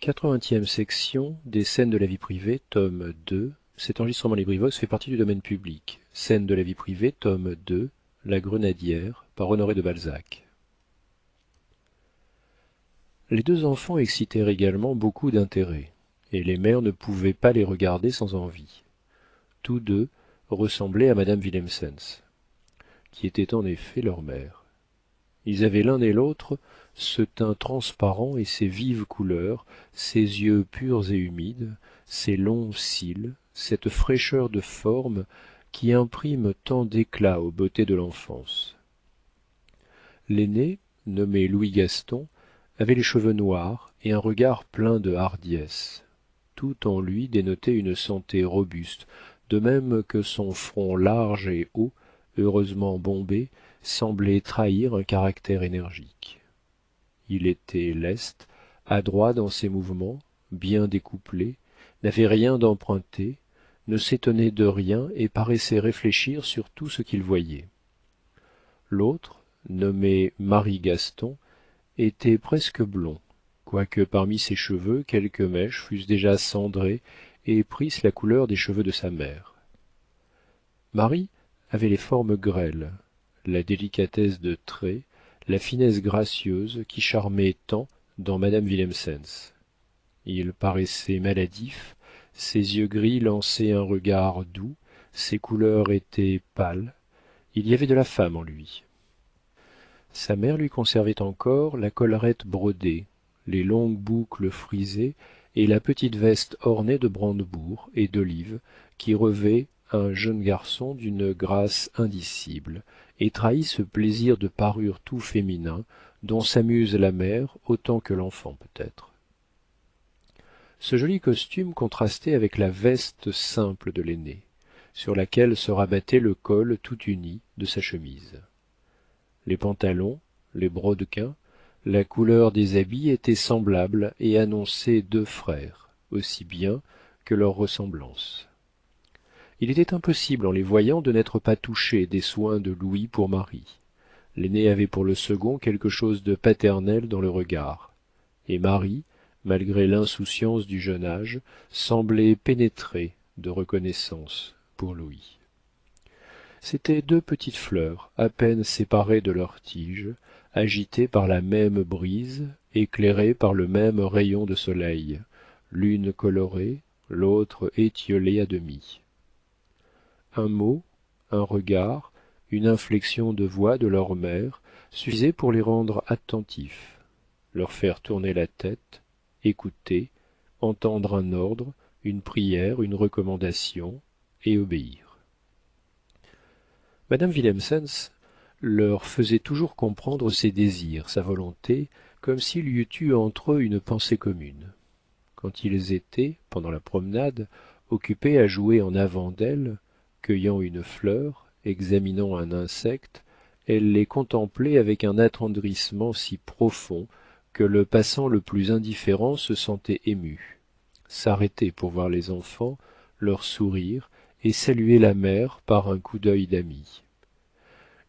80e section des scènes de la vie privée, tome 2. Cet enregistrement Librivos fait partie du domaine public. Scènes de la vie privée, tome 2, La Grenadière, par Honoré de Balzac. Les deux enfants excitèrent également beaucoup d'intérêt, et les mères ne pouvaient pas les regarder sans envie. Tous deux ressemblaient à madame Willemsens, qui était en effet leur mère. Ils avaient l'un et l'autre ce teint transparent et ces vives couleurs, ces yeux purs et humides, ces longs cils, cette fraîcheur de forme qui imprime tant d'éclat aux beautés de l'enfance. L'aîné, nommé Louis Gaston, avait les cheveux noirs et un regard plein de hardiesse. Tout en lui dénotait une santé robuste, de même que son front large et haut, heureusement bombé, semblait trahir un caractère énergique. Il était leste, adroit dans ses mouvements, bien découplé, n'avait rien d'emprunté, ne s'étonnait de rien et paraissait réfléchir sur tout ce qu'il voyait. L'autre, nommé Marie Gaston, était presque blond, quoique parmi ses cheveux quelques mèches fussent déjà cendrées et prissent la couleur des cheveux de sa mère. Marie avait les formes grêles, la délicatesse de traits, la finesse gracieuse qui charmait tant dans madame Willemsens. Il paraissait maladif, ses yeux gris lançaient un regard doux, ses couleurs étaient pâles, il y avait de la femme en lui. Sa mère lui conservait encore la collerette brodée, les longues boucles frisées et la petite veste ornée de brandebourgs et d'olives qui revêt un jeune garçon d'une grâce indicible et trahit ce plaisir de parure tout féminin dont s'amuse la mère autant que l'enfant peut-être. Ce joli costume contrastait avec la veste simple de l'aîné, sur laquelle se rabattait le col tout uni de sa chemise. Les pantalons, les brodequins, la couleur des habits étaient semblables et annonçaient deux frères, aussi bien que leur ressemblance. Il était impossible en les voyant de n'être pas touché des soins de Louis pour Marie. L'aîné avait pour le second quelque chose de paternel dans le regard, et Marie, malgré l'insouciance du jeune âge, semblait pénétrée de reconnaissance pour Louis. C'étaient deux petites fleurs, à peine séparées de leurs tiges, agitées par la même brise, éclairées par le même rayon de soleil, l'une colorée, l'autre étiolée à demi. Un mot, un regard, une inflexion de voix de leur mère suffisaient pour les rendre attentifs, leur faire tourner la tête, écouter, entendre un ordre, une prière, une recommandation, et obéir. madame Willemsens leur faisait toujours comprendre ses désirs, sa volonté, comme s'il y eût eu entre eux une pensée commune. Quand ils étaient, pendant la promenade, occupés à jouer en avant d'elle, cueillant une fleur, examinant un insecte, elle les contemplait avec un attendrissement si profond que le passant le plus indifférent se sentait ému, s'arrêtait pour voir les enfants, leur sourire et saluer la mère par un coup d'œil d'ami.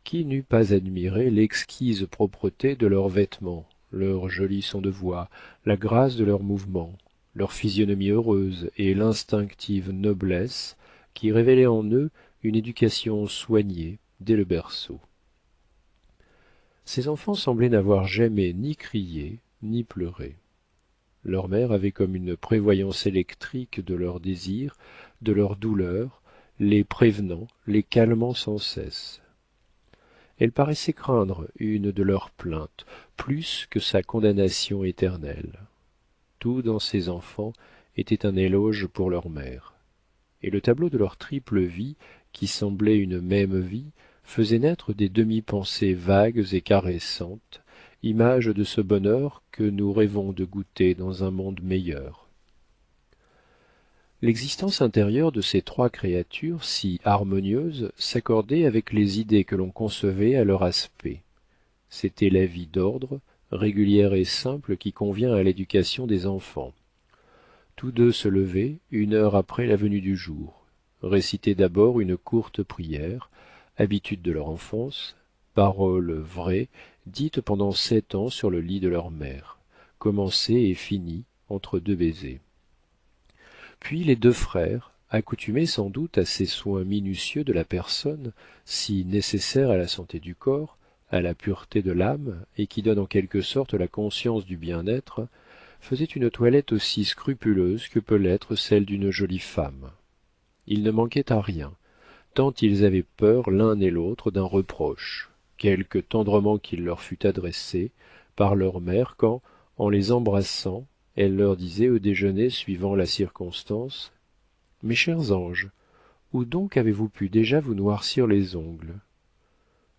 Qui n'eût pas admiré l'exquise propreté de leurs vêtements, leur joli son de voix, la grâce de leurs mouvements, leur physionomie heureuse et l'instinctive noblesse qui révélaient en eux une éducation soignée dès le berceau. Ces enfants semblaient n'avoir jamais ni crié ni pleuré. Leur mère avait comme une prévoyance électrique de leurs désirs, de leurs douleurs, les prévenant, les calmant sans cesse. Elle paraissait craindre une de leurs plaintes, plus que sa condamnation éternelle. Tout dans ces enfants était un éloge pour leur mère. Et le tableau de leur triple vie, qui semblait une même vie, faisait naître des demi-pensées vagues et caressantes, images de ce bonheur que nous rêvons de goûter dans un monde meilleur. L'existence intérieure de ces trois créatures si harmonieuses s'accordait avec les idées que l'on concevait à leur aspect. C'était la vie d'ordre, régulière et simple qui convient à l'éducation des enfants. Tous deux se levaient une heure après la venue du jour, récitaient d'abord une courte prière, habitude de leur enfance, paroles vraies, dites pendant 7 ans sur le lit de leur mère, commencées et finies entre deux baisers. Puis les deux frères, accoutumés sans doute à ces soins minutieux de la personne, si nécessaires à la santé du corps, à la pureté de l'âme, et qui donnent en quelque sorte la conscience du bien-être, faisaient une toilette aussi scrupuleuse que peut l'être celle d'une jolie femme. Ils ne manquaient à rien, tant ils avaient peur l'un et l'autre d'un reproche, quelque tendrement qu'il leur fût adressé par leur mère quand, en les embrassant, elle leur disait au déjeuner suivant la circonstance: mes chers anges, où donc avez-vous pu déjà vous noircir les ongles?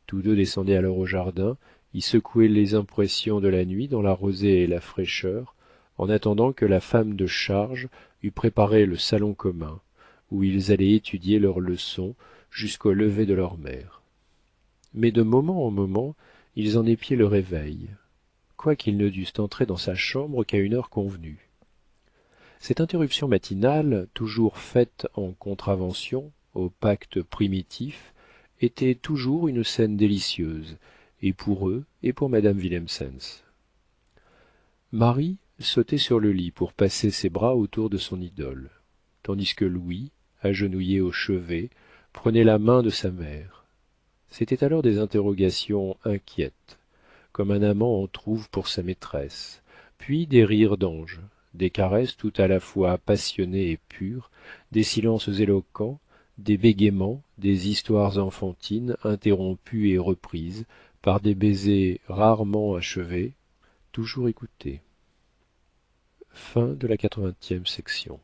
Tous deux descendaient alors au jardin, y secouaient les impressions de la nuit dans la rosée et la fraîcheur, en attendant que la femme de charge eût préparé le salon commun, où ils allaient étudier leurs leçons jusqu'au lever de leur mère. Mais de moment en moment, ils en épiaient le réveil, quoiqu'ils ne dussent entrer dans sa chambre qu'à une heure convenue. Cette interruption matinale, toujours faite en contravention au pacte primitif, était toujours une scène délicieuse, et pour eux et pour madame Willemsens. Marie sautait sur le lit pour passer ses bras autour de son idole, tandis que Louis, agenouillé au chevet, prenait la main de sa mère. C'étaient alors des interrogations inquiètes, comme un amant en trouve pour sa maîtresse, puis des rires d'ange, des caresses tout à la fois passionnées et pures, des silences éloquents, des bégaiements, des histoires enfantines interrompues et reprises par des baisers rarement achevés, toujours écoutés. Fin de la 80e section.